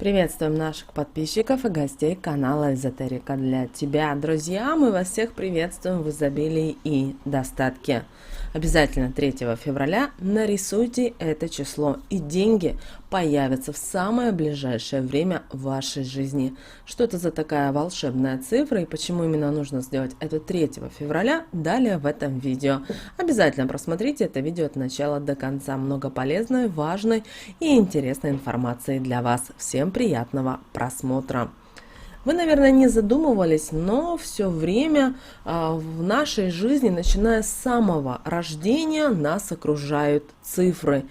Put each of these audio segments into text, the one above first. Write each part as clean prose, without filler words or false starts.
Приветствуем наших подписчиков и гостей канала Эзотерика для тебя. Друзья, мы вас всех приветствуем в изобилии и достатке. Обязательно 3 февраля нарисуйте это число, и деньги появятся в самое ближайшее время в вашей жизни. Что это за такая волшебная цифра и почему именно нужно сделать это 3 февраля, далее в этом видео. Обязательно просмотрите это видео от начала до конца. Много полезной, важной и интересной информации для вас. Всем приятного просмотра! Вы, наверное, не задумывались, но все время в нашей жизни, начиная с самого рождения, нас окружают цифры.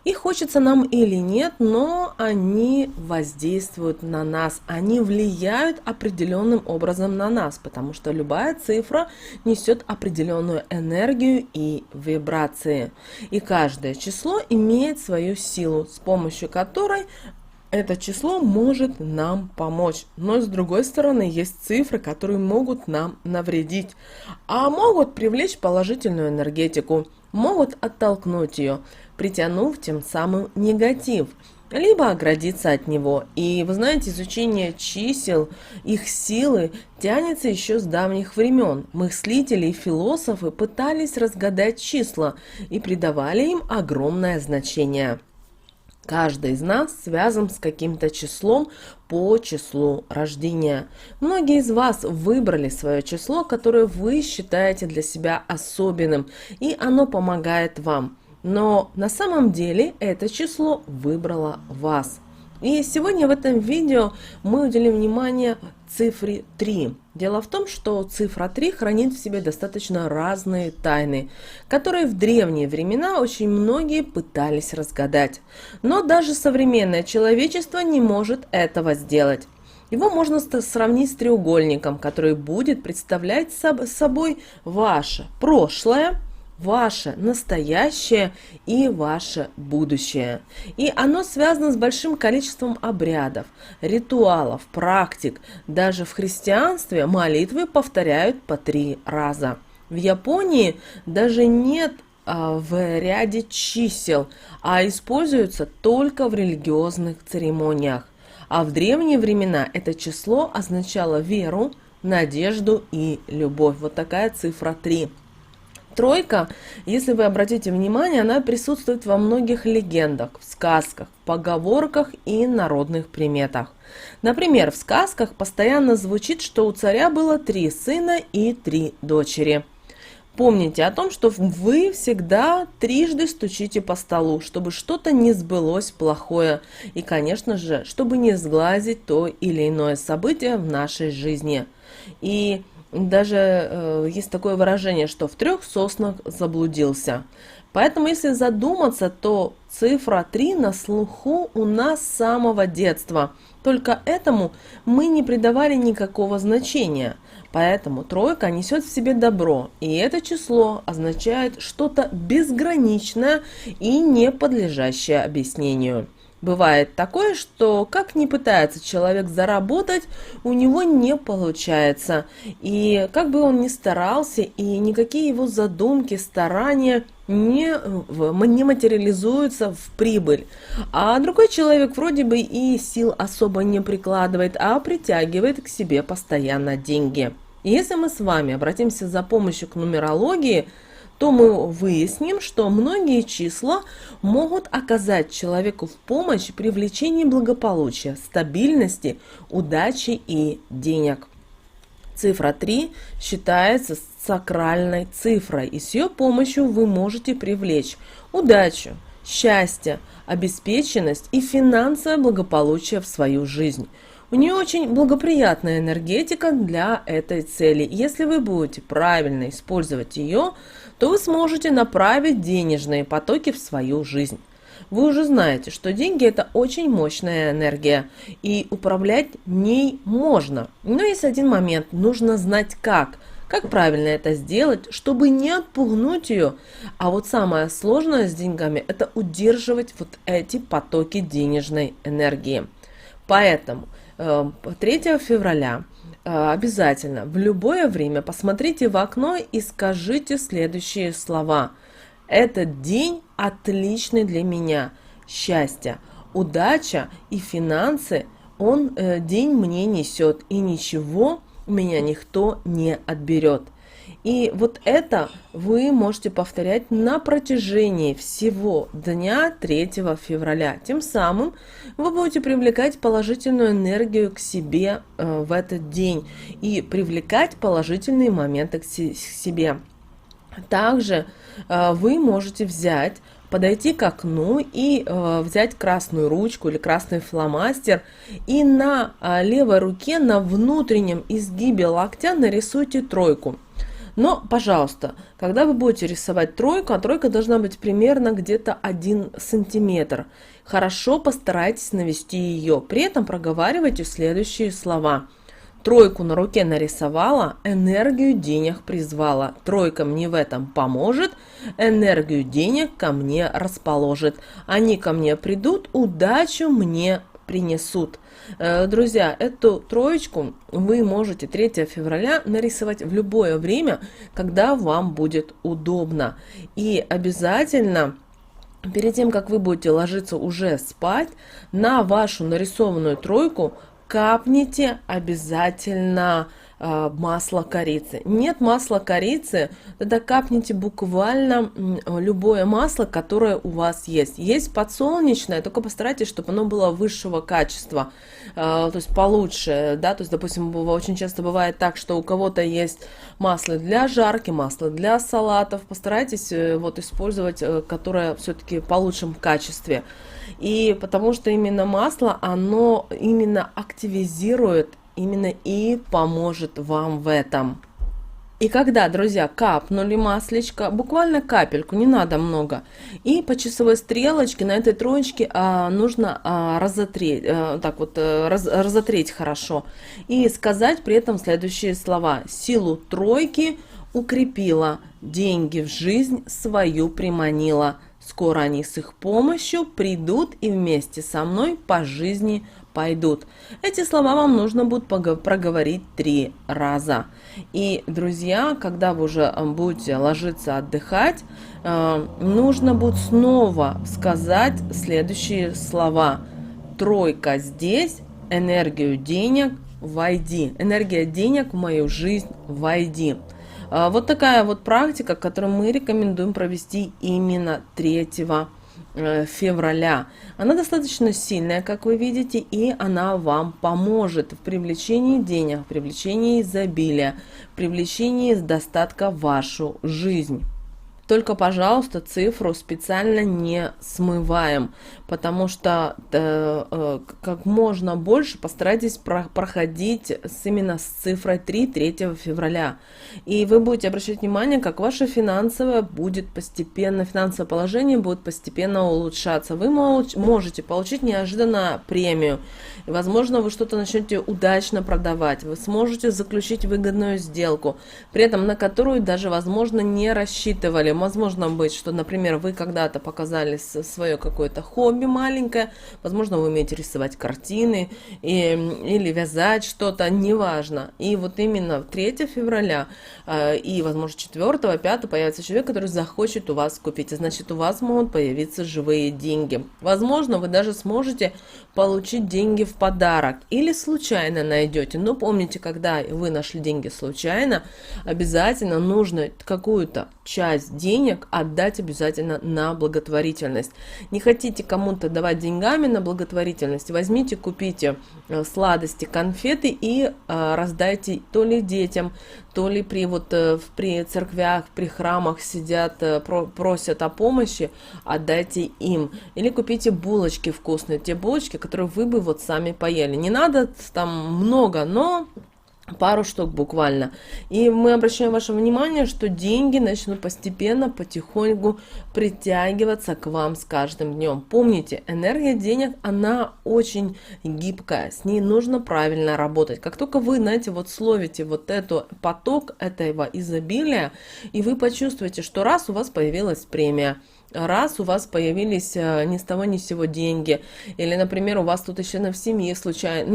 И хочется нам или нет, но они воздействуют на нас, они влияют определенным образом на нас, потому что любая цифра несет определенную энергию и вибрации. И каждое число имеет свою силу, с помощью которой это число может нам помочь, но с другой стороны есть цифры, которые могут нам навредить, а могут привлечь положительную энергетику, могут оттолкнуть ее, притянув тем самым негатив, либо оградиться от него. И вы знаете, изучение чисел, их силы тянется еще с давних времен. Мыслители и философы пытались разгадать числа и придавали им огромное значение. Каждый из нас связан с каким-то числом по числу рождения. Многие из вас выбрали свое число, которое вы считаете для себя особенным, и оно помогает вам. Но на самом деле это число выбрало вас. И сегодня в этом видео мы уделим внимание цифре 3. Дело в том, что цифра 3 хранит в себе достаточно разные тайны, которые в древние времена очень многие пытались разгадать. Но даже современное человечество не может этого сделать. Его можно сравнить с треугольником, который будет представлять собой ваше прошлое, ваше настоящее и ваше будущее. И оно связано с большим количеством обрядов, ритуалов, практик. Даже в христианстве молитвы повторяют по 3 раза. В Японии даже нет в ряде чисел, а используются только в религиозных церемониях. А в древние времена это число означало веру, надежду и любовь. Вот такая цифра 3. Тройка, если вы обратите внимание, она присутствует во многих легендах, в сказках, поговорках и народных приметах. Например, в сказках постоянно звучит, что у царя было 3 сына и 3 дочери. Помните о том, что вы всегда трижды стучите по столу, чтобы что-то не сбылось плохое. И, конечно же, чтобы не сглазить то или иное событие в нашей жизни. И даже есть такое выражение, что в 3 соснах заблудился. Поэтому, если задуматься, то цифра 3 на слуху у нас с самого детства. Только этому мы не придавали никакого значения. Поэтому тройка несет в себе добро, и это число означает что-то безграничное и не подлежащее объяснению. Бывает такое, что как ни пытается человек заработать, у него не получается. И как бы он ни старался, и никакие его задумки, старания не материализуются в прибыль. А другой человек вроде бы и сил особо не прикладывает, а притягивает к себе постоянно деньги. И если мы с вами обратимся за помощью к нумерологии, то мы выясним, что многие числа могут оказать человеку в помощь при привлечении благополучия, стабильности, удачи и денег. Цифра 3 считается сакральной цифрой, и с ее помощью вы можете привлечь удачу, счастье, обеспеченность и финансовое благополучие в свою жизнь. У нее очень благоприятная энергетика для этой цели. Если вы будете правильно использовать ее, то вы сможете направить денежные потоки в свою жизнь. Вы уже знаете, что деньги – это очень мощная энергия, и управлять ней можно. Но есть один момент – нужно знать как. Как правильно это сделать, чтобы не отпугнуть ее. А вот самое сложное с деньгами – это удерживать вот эти потоки денежной энергии. Поэтому 3 февраля обязательно в любое время посмотрите в окно и скажите следующие слова. Этот день отличный для меня. Счастье, удача и финансы день мне несет, и ничего у меня никто не отберет. И вот это вы можете повторять на протяжении всего дня 3 февраля. Тем самым вы будете привлекать положительную энергию к себе в этот день и привлекать положительные моменты к себе. Также вы можете подойти к окну и взять красную ручку или красный фломастер и на левой руке на внутреннем изгибе локтя нарисуйте тройку. Но, пожалуйста, когда вы будете рисовать тройку, а тройка должна быть примерно где-то 1 сантиметр, хорошо постарайтесь навести ее. При этом проговаривайте следующие слова. Тройку на руке нарисовала, энергию денег призвала. Тройка мне в этом поможет, энергию денег ко мне расположит. Они ко мне придут, удачу мне принесут. Друзья, эту троечку вы можете 3 февраля нарисовать в любое время, когда вам будет удобно. И обязательно перед тем, как вы будете ложиться уже спать, на вашу нарисованную тройку капните обязательно масло корицы. Нет масла корицы, тогда капните буквально любое масло, которое у вас есть. Есть подсолнечное, только постарайтесь, чтобы оно было высшего качества, то есть получше, да, то есть, допустим, очень часто бывает так, что у кого-то есть масло для жарки, масло для салатов, постарайтесь вот использовать, которое все-таки по лучшем качестве. И потому что именно масло, оно именно активизирует, именно и поможет вам в этом. И когда, друзья, капнули маслечко, буквально капельку, не надо много, и по часовой стрелочке на этой троечке нужно разотреть хорошо и сказать при этом следующие слова. Силу тройки укрепила, деньги в жизнь свою приманила. Скоро они с их помощью придут и вместе со мной по жизни пойдут. Эти слова вам нужно будет проговорить 3 раза. И, друзья, когда вы уже будете ложиться отдыхать, нужно будет снова сказать следующие слова. Тройка здесь, энергию денег войди. Энергия денег в мою жизнь войди. Вот такая вот практика, которую мы рекомендуем провести именно 3 февраля. Она достаточно сильная, как вы видите, и она вам поможет в привлечении денег, в привлечении изобилия, в привлечении достатка в вашу жизнь. Только, пожалуйста, цифру специально не смываем, потому что как можно больше постарайтесь проходить именно с цифрой 3 февраля. И вы будете обращать внимание, как ваше финансовое положение будет постепенно улучшаться. Вы можете получить неожиданно премию. И, возможно, вы что-то начнете удачно продавать. Вы сможете заключить выгодную сделку, при этом на которую даже, возможно, не рассчитывали. Возможно быть, что, например, вы когда-то показали свое какое-то хобби маленькое, возможно, вы умеете рисовать картины или вязать что-то, неважно. И вот именно 3 февраля и, возможно, 4, 5 появится человек, который захочет у вас купить, и значит, у вас могут появиться живые деньги. Возможно, вы даже сможете получить деньги в подарок или случайно найдете. Но помните, когда вы нашли деньги случайно, обязательно нужно какую-то часть денег отдать обязательно на благотворительность. Не хотите кому-то давать деньгами на благотворительность, возьмите, купите сладости, конфеты и раздайте то ли детям, то ли при церквях, при храмах сидят, просят о помощи, отдайте им. Или купите булочки вкусные, те булочки, которые вы бы вот сами поели. Не надо там много, но пару штук буквально. И мы обращаем ваше внимание, что деньги начнут постепенно, потихоньку притягиваться к вам с каждым днем. Помните, энергия денег, она очень гибкая, с ней нужно правильно работать. Как только вы, знаете, вот словите вот этот поток этого изобилия, и вы почувствуете, что раз у вас появилась премия, раз у вас появились ни с того ни с сего деньги, или, например, у вас тут еще в семье случайно,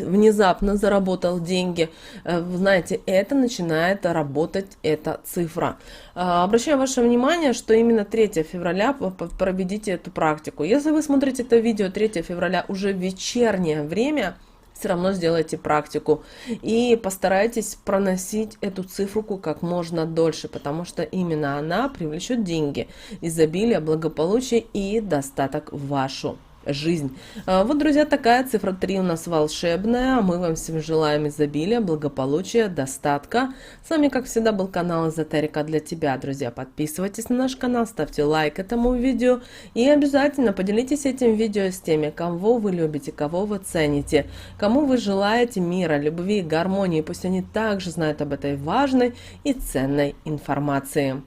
внезапно заработал деньги, вы знаете, это начинает работать эта цифра. Обращаю ваше внимание, что именно 3 февраля проведите эту практику. Если вы смотрите это видео 3 февраля уже в вечернее время, все равно сделайте практику и постарайтесь проносить эту цифру как можно дольше, потому что именно она привлечет деньги, изобилие, благополучие и достаток в вашу жизнь. Вот, друзья, такая цифра 3 у нас волшебная. Мы вам всем желаем изобилия, благополучия, достатка. С вами, как всегда, был канал Эзотерика для тебя. Друзья, подписывайтесь на наш канал, ставьте лайк этому видео и обязательно поделитесь этим видео с теми, кого вы любите, кого вы цените, кому вы желаете мира, любви, гармонии. Пусть они также знают об этой важной и ценной информации.